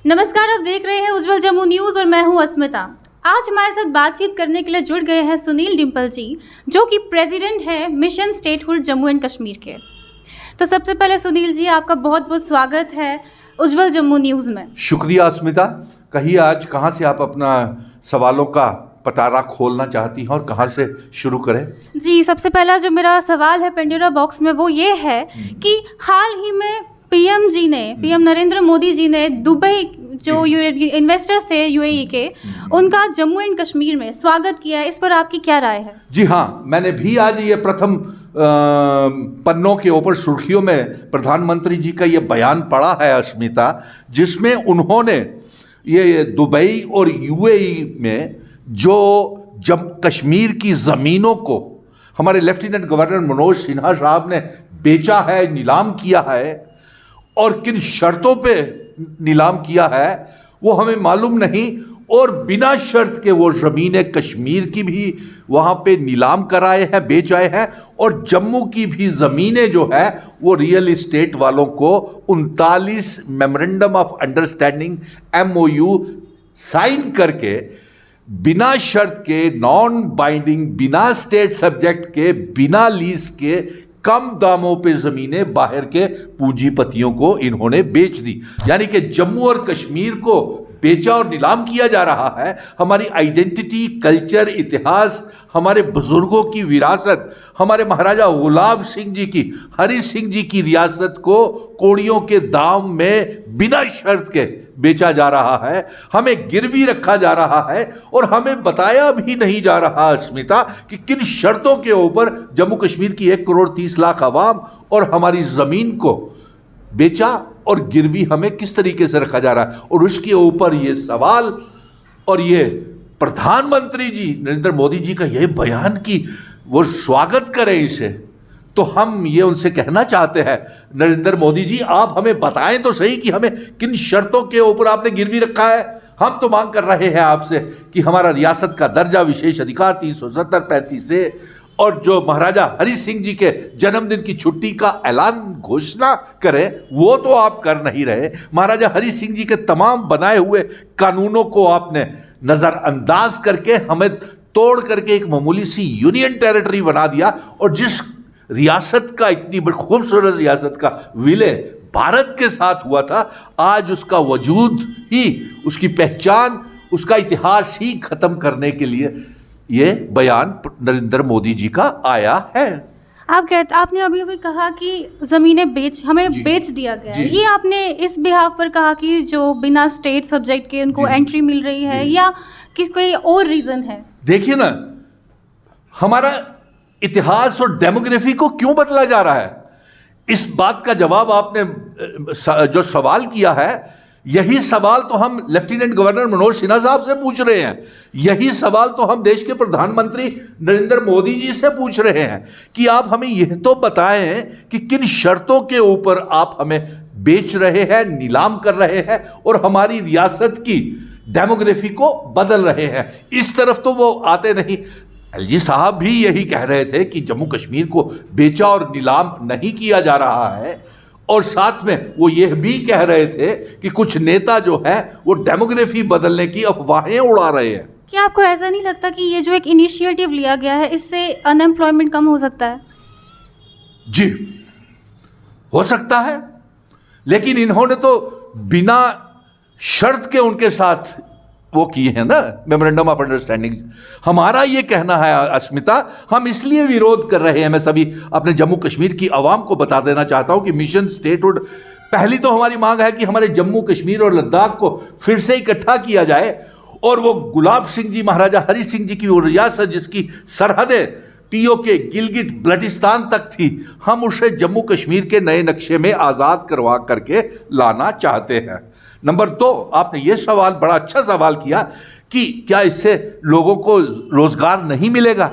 नमस्कार, आप देख रहे हैं उज्जवल जम्मू न्यूज़ और मैं हूं अस्मिता। आज हमारे साथ बातचीत करने के लिए जुड़ गए हैं सुनील डिम्पल जी, जो कि प्रेसिडेंट है mission statehood Jammu and Kashmir के। तो सबसे पहले सुनील जी, आपका बहुत बहुत स्वागत है उज्जवल जम्मू न्यूज़ में। शुक्रिया अस्मिता। कहिए आज कहाँ से आप अपना सवालों का पटारा खोलना चाहती हैं और कहाँ से शुरू करें? जी, सबसे पहला जो मेरा सवाल है पेंडोरा बॉक्स में वो ये है कि हाल ही में पीएम नरेंद्र मोदी जी ने दुबई जो इन्वेस्टर्स थे यूएई के, उनका जम्मू एंड कश्मीर में स्वागत किया है। इस पर आपकी क्या राय है? जी हाँ, मैंने भी आज ये प्रथम पन्नों के ऊपर सुर्खियों में प्रधानमंत्री जी का ये बयान पढ़ा है अस्मिता, जिसमें उन्होंने ये दुबई और यूएई में जो कश्मीर की ज़मीनों को हमारे लेफ्टिनेंट गवर्नर मनोज सिन्हा साहब ने बेचा है, नीलाम किया है, और किन शर्तों पे नीलाम किया है वो हमें मालूम नहीं, और बिना शर्त के वो ज़मीनें कश्मीर की भी वहाँ पे नीलाम कराए हैं, बेच आए हैं, और जम्मू की भी ज़मीनें जो है वो रियल इस्टेट वालों को 39 memorandum of understanding MOU sign करके बिना शर्त के, नॉन बाइंडिंग, बिना स्टेट सब्जेक्ट के, बिना लीज के कम दामों पे जमीनें बाहर के पूंजीपतियों को इन्होंने बेच दी। यानी कि जम्मू और कश्मीर को बेचा और नीलाम किया जा रहा है। हमारी आइडेंटिटी, कल्चर, इतिहास, हमारे बुजुर्गों की विरासत, हमारे महाराजा गुलाब सिंह जी की, हरि सिंह जी की रियासत को कौड़ियों के दाम में बिना शर्त के बेचा जा रहा है, हमें गिरवी रखा जा रहा है, और हमें बताया भी नहीं जा रहा अस्मिता कि किन शर्तों के ऊपर जम्मू कश्मीर की 1,30,00,000 आवाम और हमारी जमीन को बेचा और गिरवी हमें किस तरीके से रखा जा रहा है। और उसके ऊपर ये सवाल और ये प्रधानमंत्री जी नरेंद्र मोदी जी का यह बयान कि वो स्वागत करें इसे, तो हम ये उनसे कहना चाहते हैं, नरेंद्र मोदी जी आप हमें बताएं तो सही कि हमें किन शर्तों के ऊपर आपने गिरवी रखा है। हम तो मांग कर रहे हैं आपसे कि हमारा रियासत का दर्जा, विशेष अधिकार 370-35 से, और जो महाराजा हरि सिंह जी के जन्मदिन की छुट्टी का ऐलान घोषणा करें, वो तो आप कर नहीं रहे। महाराजा हरि सिंह जी के तमाम बनाए हुए कानूनों को आपने नजरअंदाज करके हमें तोड़ करके एक मामूली सी यूनियन टेरिटरी बना दिया, और जिस रियासत का, इतनी बड़ी खूबसूरत रियासत का विलय भारत के साथ हुआ था, आज उसका वजूद ही, उसकी पहचान, उसका इतिहास ही खत्म करने के लिए ये बयान नरेंद्र मोदी जी का आया है। आपने अभी अभी कहा कि ज़मीनें हमें बेच दिया गया है। ये आपने इस बिहाफ पर कहा कि जो बिना स्टेट सब्जेक्ट के उनको एंट्री मिल रही है, या कोई और रीज़न है? देखिए ना, हमारा इतिहास और डेमोग्राफी को क्यों बदला जा रहा है, इस बात का जवाब आपने जो सवाल किया है, यही सवाल तो हम लेफ्टिनेंट गवर्नर मनोज सिन्हा साहब से पूछ रहे हैं। यही सवाल तो हम देश के प्रधानमंत्री नरेंद्र मोदी जी से पूछ रहे हैं कि आप हमें यह तो बताएं कि किन शर्तों के ऊपर आप हमें बेच रहे हैं, नीलाम कर रहे हैं, और हमारी रियासत की डेमोग्राफी को बदल रहे हैं। इस तरफ तो वो आते नहीं। एलजी साहब भी यही कह रहे थे कि जम्मू कश्मीर को बेचा और नीलाम नहीं किया जा रहा है, और साथ में वो यह भी कह रहे थे कि कुछ नेता जो है वो डेमोग्राफी बदलने की अफवाहें उड़ा रहे हैं। क्या आपको ऐसा नहीं लगता कि ये जो एक इनिशिएटिव लिया गया है, इससे अनएम्प्लॉयमेंट कम हो सकता है? जी, हो सकता है, लेकिन इन्होंने तो बिना शर्त के उनके साथ वो किए हैं ना, मेमोरेंडम ऑफ अंडरस्टैंडिंग। हमारा ये कहना है अस्मिता, हम इसलिए विरोध कर रहे हैं, मैं सभी अपने जम्मू कश्मीर की आवाम को बता देना चाहता हूं कि मिशन स्टेटहुड, पहली तो हमारी मांग है कि हमारे जम्मू कश्मीर और लद्दाख को फिर से इकट्ठा किया जाए, और वो गुलाब सिंह जी, महाराजा हरि सिंह जी की वो रियासत जिसकी सरहदें POK गिलगिट बल्टिस्तान तक थी, हम उसे जम्मू कश्मीर के नए नक्शे में आज़ाद करवा करके लाना चाहते हैं। नंबर 2, आपने ये सवाल, बड़ा अच्छा सवाल किया कि क्या इससे लोगों को रोजगार नहीं मिलेगा।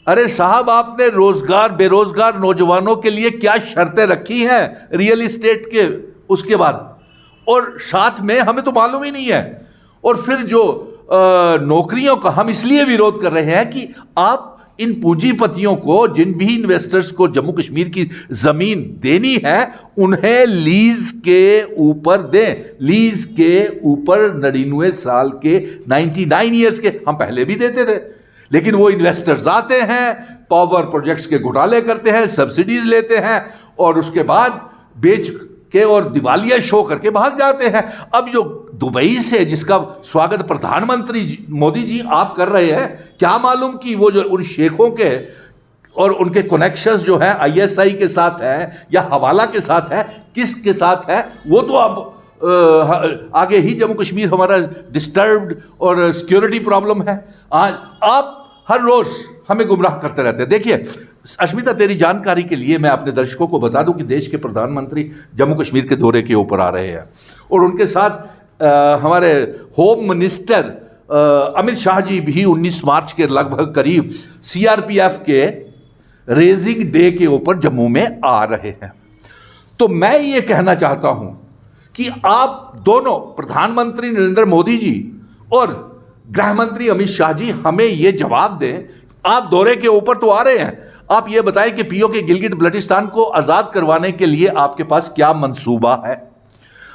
अरे साहब, आपने रोजगार, बेरोजगार नौजवानों के लिए क्या शर्तें रखी हैं रियल इस्टेट के उसके बाद, और साथ में हमें तो मालूम ही नहीं है। और फिर जो नौकरियों का हम इसलिए विरोध कर रहे हैं कि आप इन पूंजीपतियों को, जिन भी इन्वेस्टर्स को जम्मू कश्मीर की जमीन देनी है, उन्हें लीज के ऊपर दें, लीज के ऊपर 99 साल के, 99 ईयर्स के। हम पहले भी देते थे, लेकिन वो इन्वेस्टर्स आते हैं, पावर प्रोजेक्ट्स के घोटाले करते हैं, सब्सिडीज लेते हैं और उसके बाद बेच के और दिवालिया शो करके भाग जाते हैं। अब जो दुबई से, जिसका स्वागत प्रधानमंत्री मोदी जी आप कर रहे हैं, क्या मालूम कि वो जो उन शेखों के और उनके कनेक्शंस जो हैं आईएसआई के साथ हैं या हवाला के साथ है, किसके साथ है, वो तो अब आगे ही जम्मू कश्मीर हमारा डिस्टर्ब्ड और सिक्योरिटी प्रॉब्लम है। आज आप हर रोज हमें गुमराह करते रहते हैं। देखिए अश्मिता, तेरी जानकारी के लिए मैं अपने दर्शकों को बता दूं कि देश के प्रधानमंत्री जम्मू कश्मीर के दौरे के ऊपर आ रहे हैं और उनके साथ हमारे होम मिनिस्टर अमित शाह जी भी 19 मार्च के लगभग करीब सीआरपीएफ के रेजिंग डे के ऊपर जम्मू में आ रहे हैं। तो मैं ये कहना चाहता हूं कि आप दोनों, प्रधानमंत्री नरेंद्र मोदी जी और गृह मंत्री अमित शाह जी, हमें ये जवाब दें, आप दौरे के ऊपर तो आ रहे हैं, आप ये बताएं कि पीओके गिलगित बल्टिस्तान को आजाद करवाने के लिए आपके पास क्या मंसूबा है।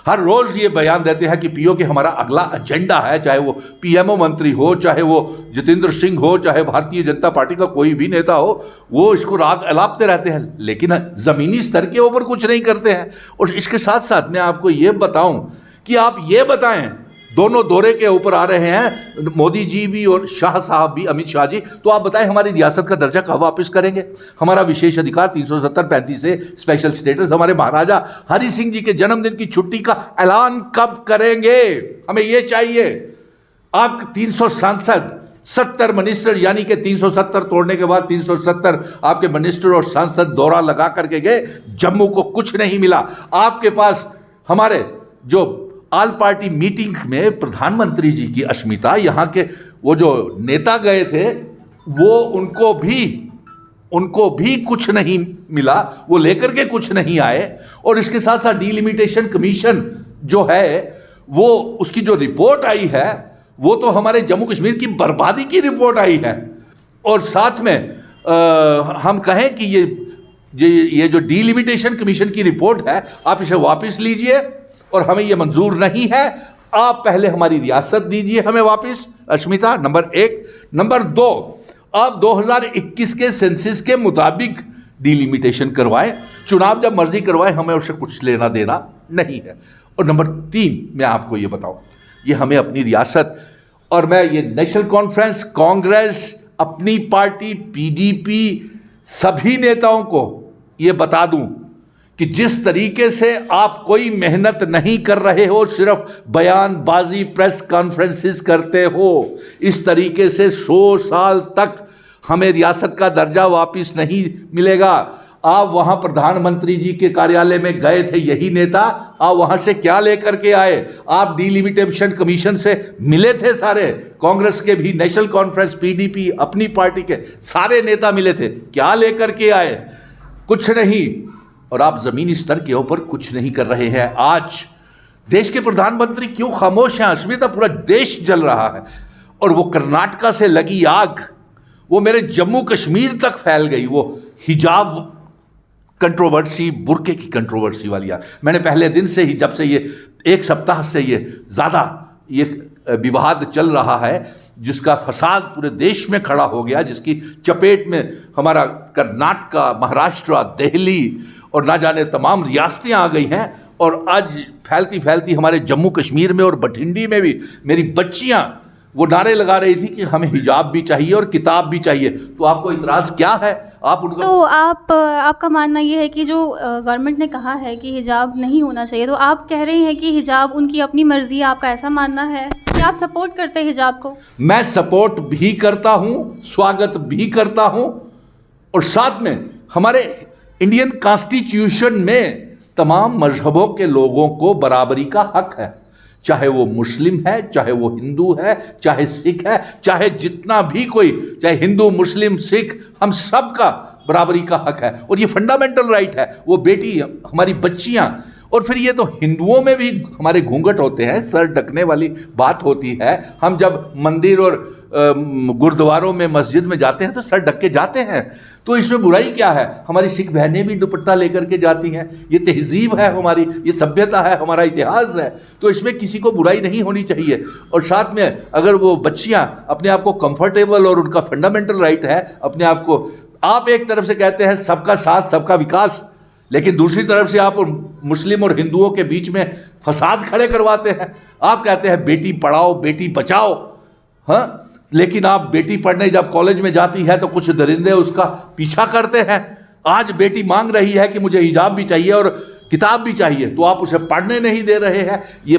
हर रोज ये बयान देते हैं कि पीओके हमारा अगला एजेंडा है, चाहे वो पीएमओ मंत्री हो, चाहे वो जितेंद्र सिंह हो, चाहे भारतीय जनता पार्टी का कोई भी नेता हो, वो इसको राग अलापते रहते हैं, लेकिन जमीनी स्तर के ऊपर कुछ नहीं करते हैं। और इसके साथ साथ मैं आपको ये बताऊं कि आप ये बताएं, दोनों दौरे के ऊपर आ रहे हैं मोदी जी भी और शाह साहब भी, अमित शाह जी, तो आप बताएं हमारी रियासत का दर्जा कब वापस करेंगे, हमारा विशेष अधिकार 370-35 से स्पेशल स्टेटस, हमारे महाराजा हरि सिंह जी के जन्मदिन की छुट्टी का ऐलान कब करेंगे, हमें यह चाहिए। आप 300 सांसद, 70 मिनिस्टर, यानी कि 370 तोड़ने के बाद 370 आपके मिनिस्टर और सांसद दौरा लगा करके गए, जम्मू को कुछ नहीं मिला। आपके पास हमारे जो ऑल पार्टी मीटिंग में प्रधानमंत्री जी की, अश्मिता, यहाँ के वो जो नेता गए थे, वो उनको भी कुछ नहीं मिला, वो लेकर के कुछ नहीं आए। और इसके साथ साथ डीलिमिटेशन कमीशन जो है, वो उसकी जो रिपोर्ट आई है, वो तो हमारे जम्मू कश्मीर की बर्बादी की रिपोर्ट आई है। और साथ में हम कहें कि ये जो डीलिमिटेशन कमीशन की रिपोर्ट है, आप इसे वापस लीजिए और हमें यह मंजूर नहीं है। आप पहले हमारी रियासत दीजिए हमें वापस, अश्मिता, नंबर 1। नंबर 2, आप 2021 के सेंसस के मुताबिक डिलिमिटेशन करवाएं, चुनाव जब मर्जी करवाएं, हमें उससे कुछ लेना देना नहीं है। और नंबर 3, मैं आपको ये बताऊं, ये हमें अपनी रियासत, और मैं ये नेशनल कॉन्फ्रेंस, कांग्रेस, अपनी पार्टी पीडीपी, सभी नेताओं को ये बता दूं कि जिस तरीके से आप कोई मेहनत नहीं कर रहे हो, सिर्फ बयानबाजी, प्रेस कॉन्फ्रेंसेस करते हो, इस तरीके से 100 साल तक हमें रियासत का दर्जा वापस नहीं मिलेगा। आप वहां प्रधानमंत्री जी के कार्यालय में गए थे, यही नेता, आप वहां से क्या लेकर के आए? आप डीलिमिटेशन कमीशन से मिले थे, सारे कांग्रेस के भी, नेशनल कॉन्फ्रेंस, पीडीपी, अपनी पार्टी के सारे नेता मिले थे, क्या लेकर के आए? कुछ नहीं। और आप जमीनी स्तर के ऊपर कुछ नहीं कर रहे हैं। आज देश के प्रधानमंत्री क्यों खामोश हैं अश्मिता? पूरा देश जल रहा है और वो कर्नाटका से लगी आग वो मेरे जम्मू कश्मीर तक फैल गई। वो हिजाब कंट्रोवर्सी, बुर्के की कंट्रोवर्सी वाली आग। मैंने पहले दिन से ही, जब से ये 1 सप्ताह से ये ज़्यादा ये विवाद चल रहा है, जिसका फसाद पूरे देश में खड़ा हो गया, जिसकी चपेट में हमारा कर्नाटका, महाराष्ट्र, दिल्ली और ना जाने तमाम रियासतें आ गई हैं, और आज फैलती फैलती हमारे जम्मू कश्मीर में और बठिंडी में भी मेरी बच्चियां वो नारे लगा रही थी कि हमें हिजाब भी चाहिए और किताब भी चाहिए। तो आपको इतराज़ क्या है? आप उनको, तो आपका मानना ये है कि जो गवर्नमेंट ने कहा है कि हिजाब नहीं होना चाहिए, तो आप कह रहे हैं कि हिजाब उनकी अपनी मर्जी है, आपका ऐसा मानना है कि आप सपोर्ट करते हैं हिजाब को? मैं सपोर्ट भी करता हूं, स्वागत भी करता हूं, और साथ में हमारे इंडियन कॉन्स्टिट्यूशन में तमाम मजहबों के लोगों को बराबरी का हक है, चाहे वो मुस्लिम है, चाहे वो हिंदू है, चाहे सिख है, चाहे जितना भी कोई, चाहे हिंदू, मुस्लिम, सिख, हम सब का बराबरी का हक है और ये फंडामेंटल राइट है। वो बेटी, हमारी बच्चियां, और फिर ये तो हिंदुओं में भी हमारे घूंघट होते हैं, सर ढकने वाली बात होती है। हम जब मंदिर और गुरुद्वारों में मस्जिद में जाते हैं तो सर ढक के जाते हैं, तो इसमें बुराई क्या है? हमारी सिख बहनें भी दुपट्टा लेकर के जाती हैं, ये तहजीब है हमारी, ये सभ्यता है, हमारा इतिहास है, तो इसमें किसी को बुराई नहीं होनी चाहिए। और साथ में अगर वो बच्चियां अपने आप को कंफर्टेबल, और उनका फंडामेंटल राइट है अपने आप को, आप एक तरफ से कहते हैं सबका साथ सबका विकास, लेकिन दूसरी तरफ से आप मुस्लिम और हिंदुओं के बीच में फसाद खड़े करवाते हैं। आप कहते हैं बेटी पढ़ाओ बेटी बचाओ, हाँ, लेकिन आप बेटी पढ़ने जब कॉलेज में जाती है तो कुछ दरिंदे उसका पीछा करते हैं। आज बेटी मांग रही है कि मुझे हिजाब भी चाहिए और किताब भी चाहिए, तो आप उसे पढ़ने नहीं दे रहे हैं। ये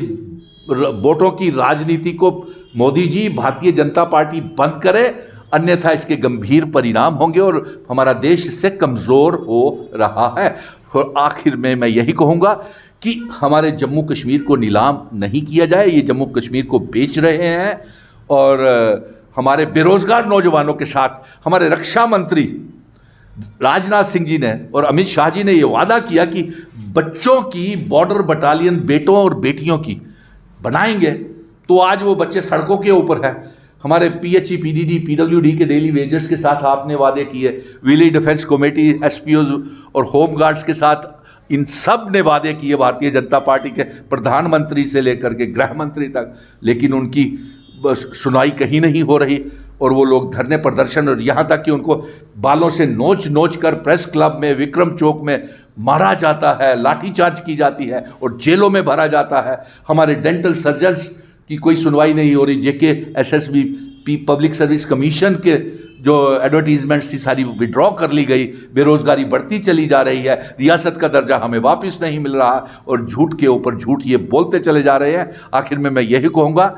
वोटों की राजनीति को मोदी जी, भारतीय जनता पार्टी बंद करे, अन्यथा इसके गंभीर परिणाम होंगे और हमारा देश इससे कमज़ोर हो रहा है। और आखिर में मैं यही कहूँगा कि हमारे जम्मू कश्मीर को नीलाम नहीं किया जाए, ये जम्मू कश्मीर को बेच रहे हैं। और हमारे बेरोजगार नौजवानों के साथ हमारे रक्षा मंत्री राजनाथ सिंह जी ने और अमित शाह जी ने ये वादा किया कि बच्चों की बॉर्डर बटालियन बेटों और बेटियों की बनाएंगे, तो आज वो बच्चे सड़कों के ऊपर है। हमारे पीएचई, पीडीडी, पीडब्ल्यूडी के डेली वेजर्स के साथ आपने वादे किए, विलेज डिफेंस कमेटी, एसपीओ और होम गार्ड्स के साथ इन सब ने वादे किए भारतीय जनता पार्टी के, प्रधानमंत्री से लेकर के गृह मंत्री तक, लेकिन उनकी सुनाई कहीं नहीं हो रही। और वो लोग धरने प्रदर्शन, और यहाँ तक कि उनको बालों से नोच नोच कर प्रेस क्लब में, विक्रम चौक में मारा जाता है, लाठीचार्ज की जाती है और जेलों में भरा जाता है। हमारे डेंटल सर्जन्स की कोई सुनवाई नहीं हो रही। जेके एसएसबी पब्लिक सर्विस कमीशन के जो एडवर्टीजमेंट्स थी सारी विड्रॉ कर ली गई। बेरोजगारी बढ़ती चली जा रही है, रियासत का दर्जा हमें वापस नहीं मिल रहा, और झूठ के ऊपर झूठ ये बोलते चले जा रहे हैं। आखिर में मैं यही कहूँगा,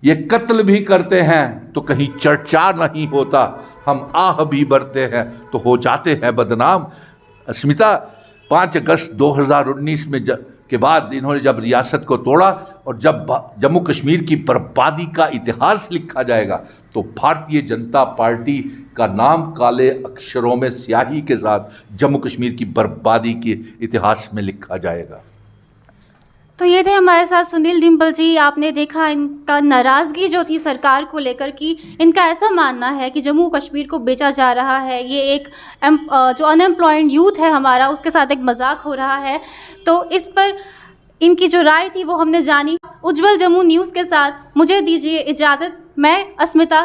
ये कत्ल भी करते हैं तो कहीं चर्चा नहीं होता, हम आह भी भरते हैं तो हो जाते हैं बदनाम। अस्मिता, 5 अगस्त 2019 में के बाद इन्होंने जब रियासत को तोड़ा, और जब जम्मू कश्मीर की बर्बादी का इतिहास लिखा जाएगा तो भारतीय जनता पार्टी का नाम काले अक्षरों में स्याही के साथ जम्मू कश्मीर की बर्बादी के इतिहास में लिखा जाएगा। तो ये थे हमारे साथ सुनील डिम्पल जी। आपने देखा इनका नाराज़गी जो थी सरकार को लेकर, कि इनका ऐसा मानना है कि जम्मू कश्मीर को बेचा जा रहा है, ये एक जो अनएम्प्लॉयड यूथ है हमारा, उसके साथ एक मजाक हो रहा है। तो इस पर इनकी जो राय थी वो हमने जानी। उज्जवल जम्मू न्यूज़ के साथ मुझे दीजिए इजाज़त। मैं अस्मिता।